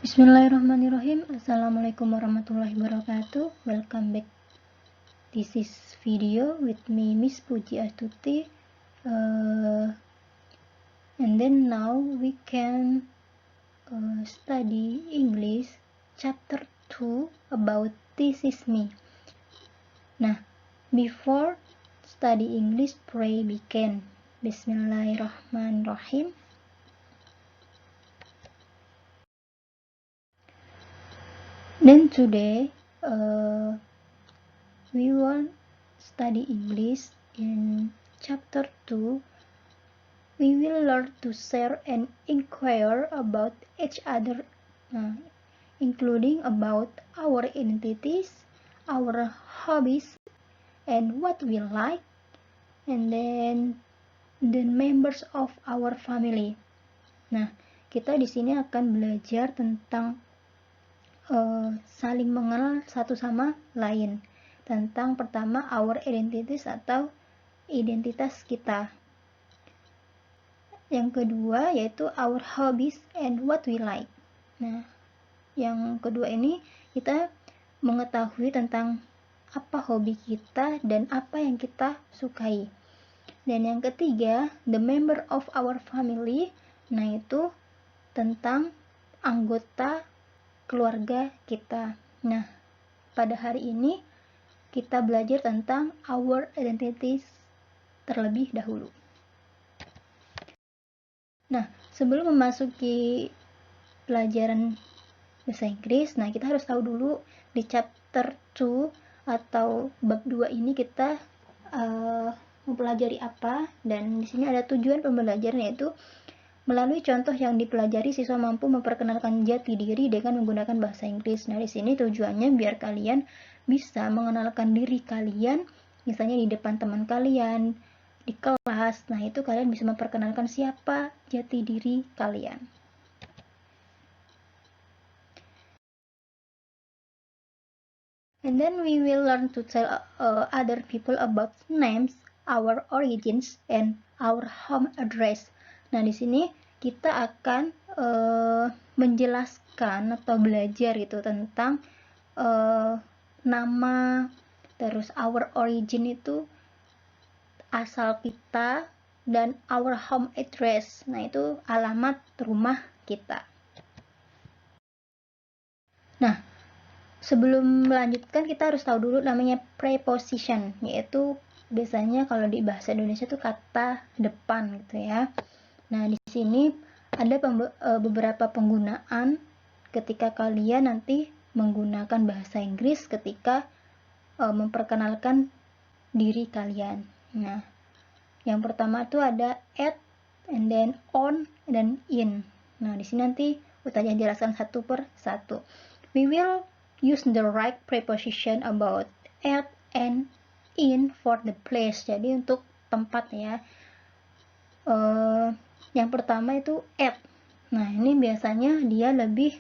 Bismillahirrahmanirrahim. Assalamualaikum warahmatullahi wabarakatuh. Welcome back. This is video with me, Miss Puji Astuti. And then now we can study English chapter 2 about This Is Me. Nah, before study English, pray begin. Bismillahirrahmanirrahim. Then today we will study English in chapter 2. We will learn to share and inquire about each other, including about our identities, our hobbies, and what we like, and then the members of our family. Nah, kita di sini akan belajar tentang saling mengenal satu sama lain, tentang pertama our identities atau identitas kita, yang kedua yaitu our hobbies and what we like. Nah, yang kedua ini kita mengetahui tentang apa hobi kita dan apa yang kita sukai. Dan yang ketiga, the member of our family, nah itu tentang anggota keluarga kita. Nah, pada hari ini kita belajar tentang our identities terlebih dahulu. Nah, sebelum memasuki pelajaran bahasa Inggris, nah kita harus tahu dulu di chapter 2 atau bab 2 ini kita mempelajari apa, dan di sini ada tujuan pembelajaran, yaitu melalui contoh yang dipelajari, siswa mampu memperkenalkan jati diri dengan menggunakan bahasa Inggris. Nah, di sini tujuannya biar kalian bisa mengenalkan diri kalian, misalnya di depan teman kalian, di kelas. Nah, itu kalian bisa memperkenalkan siapa jati diri kalian. And then we will learn to tell other people about names, our origins, and our home address. Nah, di sini kita akan menjelaskan atau belajar itu tentang nama, terus our origin itu asal kita, dan our home address, nah itu alamat rumah kita. Nah, sebelum melanjutkan kita harus tahu dulu namanya preposition, yaitu biasanya kalau di bahasa Indonesia itu kata depan gitu ya. Nah, di sini ada beberapa penggunaan ketika kalian nanti menggunakan bahasa Inggris ketika memperkenalkan diri kalian. Nah, yang pertama itu ada at, and then on, dan in. Nah, di sini nanti Utaya jelaskan satu per satu. We will use the right preposition about at and in for the place. Jadi untuk tempat ya. Yang pertama itu at. Nah, ini biasanya dia lebih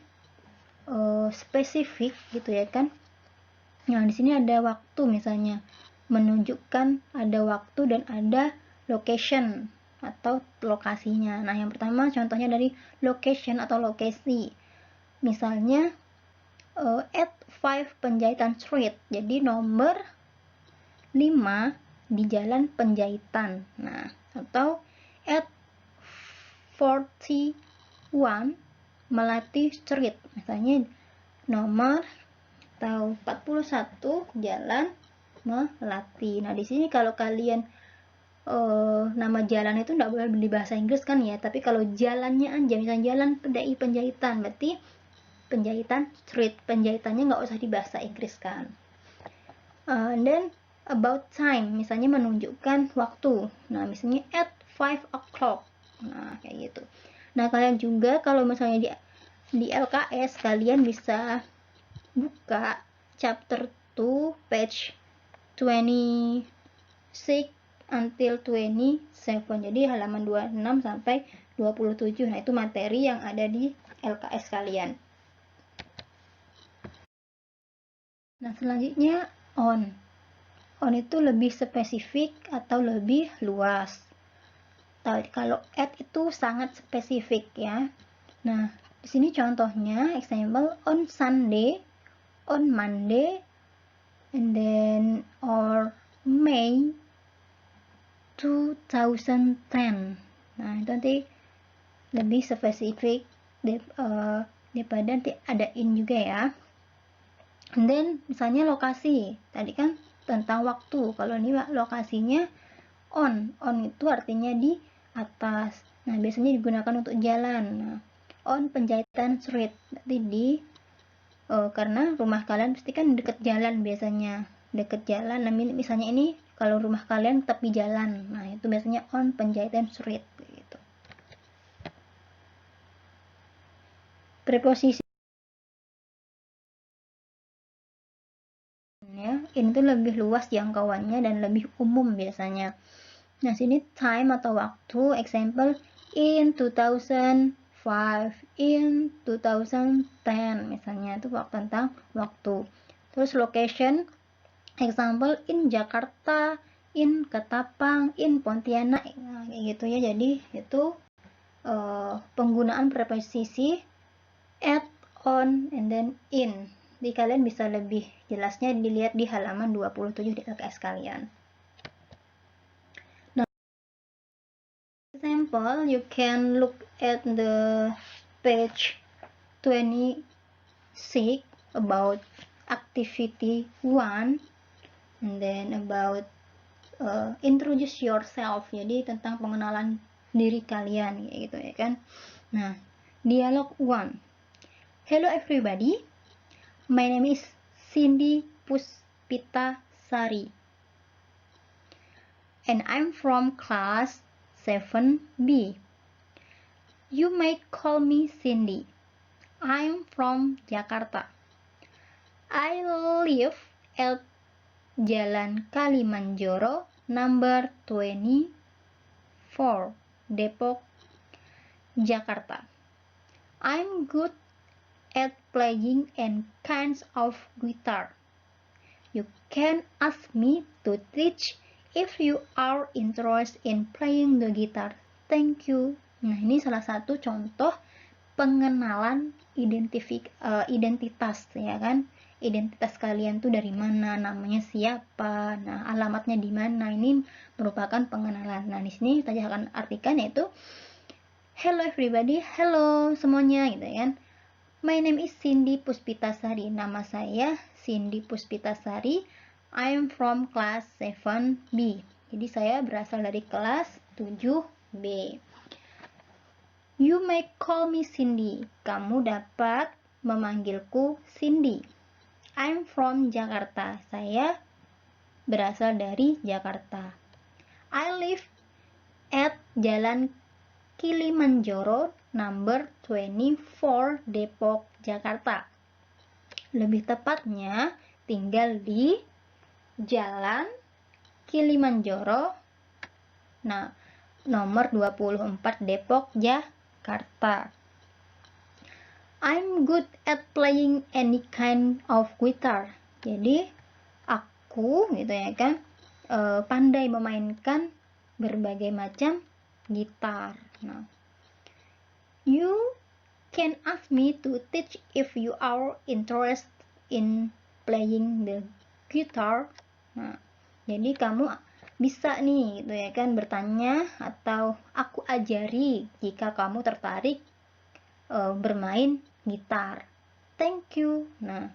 spesifik gitu ya kan. Nah, di sini ada waktu, misalnya menunjukkan ada waktu dan ada location atau lokasinya. Nah, yang pertama contohnya dari location atau lokasi. Misalnya at 5 Penjahitan Street. Jadi nomor 5 di Jalan Penjahitan. Nah, atau at 41 Melati Street. Misalnya nomor atau 41 Jalan Melati. Nah, di sini kalau kalian nama jalan itu nggak boleh di bahasa Inggris kan ya, tapi kalau jalannya aja, misalnya Jalan PDI Penjahitan, berarti Penjahitan Street, penjahitannya nggak usah di bahasa Inggris kan. And then about time, misalnya menunjukkan waktu. Nah, misalnya at 5 o'clock. Nah, kayak gitu. Nah, kalian juga kalau misalnya di LKS kalian bisa buka chapter 2 page 26 until 27. Jadi halaman 26 sampai 27. Nah, itu materi yang ada di LKS kalian. Nah, selanjutnya on. On itu lebih spesifik atau lebih luas. Kalau at itu sangat spesifik ya. Nah, Di sini contohnya, example, on Sunday, on Monday, and then or May 2010. Nah, itu nanti lebih spesifik daripada nanti ada in juga ya. And then misalnya lokasi, tadi kan tentang waktu, kalau ini lokasinya on itu artinya di atas. Nah, biasanya digunakan untuk jalan. Nah, on Penjahitan Street, nanti di karena rumah kalian pasti kan deket jalan biasanya, deket jalan. Nah, misalnya ini kalau rumah kalian tepi jalan, nah itu biasanya on Penjahitan Street gitu. Preposisi ya, ini tuh lebih luas jangkauannya dan lebih umum biasanya. Nah, sini time atau waktu, example, in 2005, in 2010, misalnya itu tentang waktu. Terus location, example, in Jakarta, in Ketapang, in Pontianak, nah, kayak gitu ya. Jadi itu penggunaan preposisi at, on, and then in. Jadi kalian bisa lebih jelasnya dilihat di halaman 27 di LKS kalian. Example, you can look at the page 26 about activity 1 and then about introduce yourself, jadi tentang pengenalan diri kalian gitu ya kan. Nah, dialog 1. Hello everybody, my name is Cindy Puspita Sari and I'm from class 7B. You may call me Cindy. I'm from Jakarta. I live at Jalan Kalimanjaro number 24, Depok, Jakarta. I'm good at playing any kinds of guitar. You can ask me to teach if you are interested in playing the guitar. Thank you. Nah, ini salah satu contoh pengenalan identitas ya kan. Identitas kalian tuh dari mana, namanya siapa, nah alamatnya di mana. Ini merupakan pengenalan. Nah, di sini kita akan artikan yaitu hello everybody, hello semuanya gitu kan. My name is Cindy Puspitasari. Nama saya Cindy Puspitasari. I'm from class 7B. Jadi saya berasal dari kelas 7B. You may call me Cindy. Kamu dapat memanggilku Cindy. I'm from Jakarta. Saya berasal dari Jakarta. I live at Jalan Kilimanjaro number 24, Depok, Jakarta. Lebih tepatnya tinggal di Jalan Kilimanjaro, nah nomor 24, Depok, Jakarta. I'm good at playing any kind of guitar. Jadi aku gitu ya kan pandai memainkan berbagai macam gitar. Nah, you can ask me to teach if you are interested in playing the guitar. Nah, jadi kamu bisa nih gitu ya kan bertanya atau aku ajari jika kamu tertarik bermain gitar. Thank you. Nah,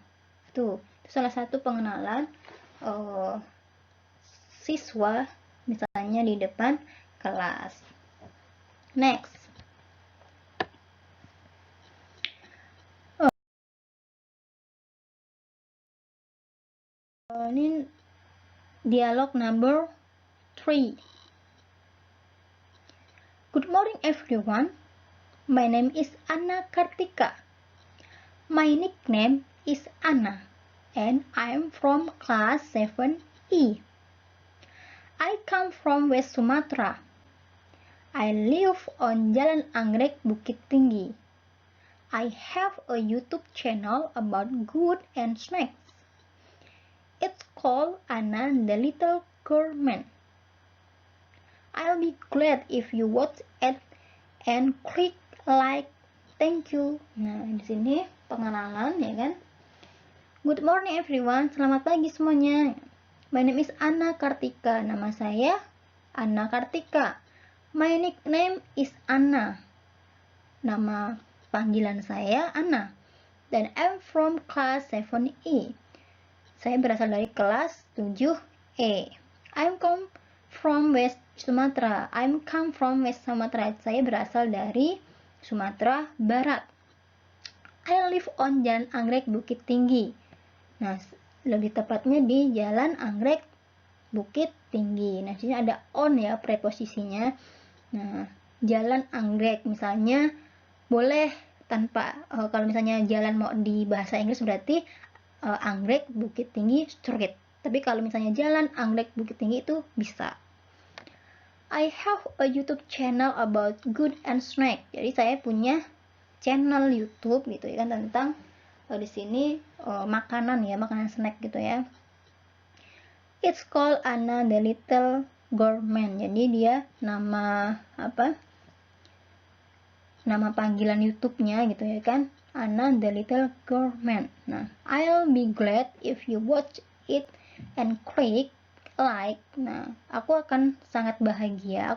itu salah satu pengenalan siswa misalnya di depan kelas. Next. Ini dialog number 3. Good morning everyone. My name is Anna Kartika. My nickname is Anna and I am from class 7E. I come from West Sumatra. I live on Jalan Anggrek, Bukit Tinggi. I have a YouTube channel about food and snacks. It's called Anna the Little Gourmet. I'll be glad if you watch it and click like thank you. Nah, di sini pengenalan ya kan. Good morning everyone, selamat pagi semuanya. My name is Anna Kartika. Nama saya Anna Kartika. My nickname is Anna. Nama panggilan saya Anna. Dan I'm from class 7E. Saya berasal dari kelas 7E. I'm come from West Sumatra. Saya berasal dari Sumatera Barat. I live on Jalan Anggrek Bukit Tinggi. Nah, lebih tepatnya di Jalan Anggrek Bukit Tinggi. Nah, sini ada on ya preposisinya. Nah, Jalan Anggrek misalnya boleh tanpa kalau misalnya jalan mau di bahasa Inggris berarti Anggrek Bukit Tinggi Street. Tapi kalau misalnya Jalan Anggrek Bukit Tinggi itu bisa. I have a YouTube channel about good and snack. Jadi saya punya channel YouTube gitu ya kan tentang di sini makanan ya, makanan snack gitu ya. It's called Anna the Little Gourmet. Jadi dia nama panggilan YouTube-nya gitu ya kan. Anna the Little Gourmet. Nah, I'll be glad if you watch it and click like. Nah, aku akan sangat bahagia.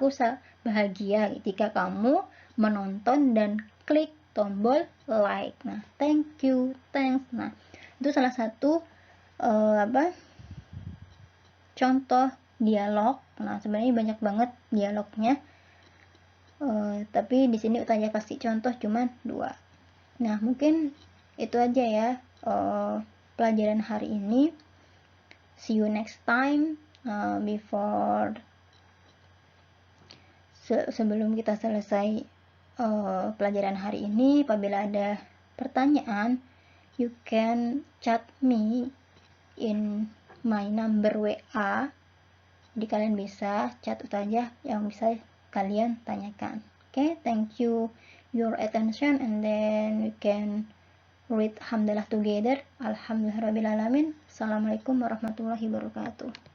Bahagia jika kamu menonton dan klik tombol like. Nah, thank you, thanks. Nah, itu salah satu contoh dialog. Nah, sebenarnya banyak banget dialognya. Tapi di sini Utaya kasih contoh cuman 2. Nah, mungkin itu aja ya pelajaran hari ini. See you next time. Sebelum kita selesai pelajaran hari ini, apabila ada pertanyaan, you can chat me in my number WA. Jadi kalian bisa chat Utaya yang bisa kalian tanyakan. Okay, thank you your attention, and then we can read hamdalah together. Alhamdulillahirabbil alamin. Assalamualaikum warahmatullahi wabarakatuh.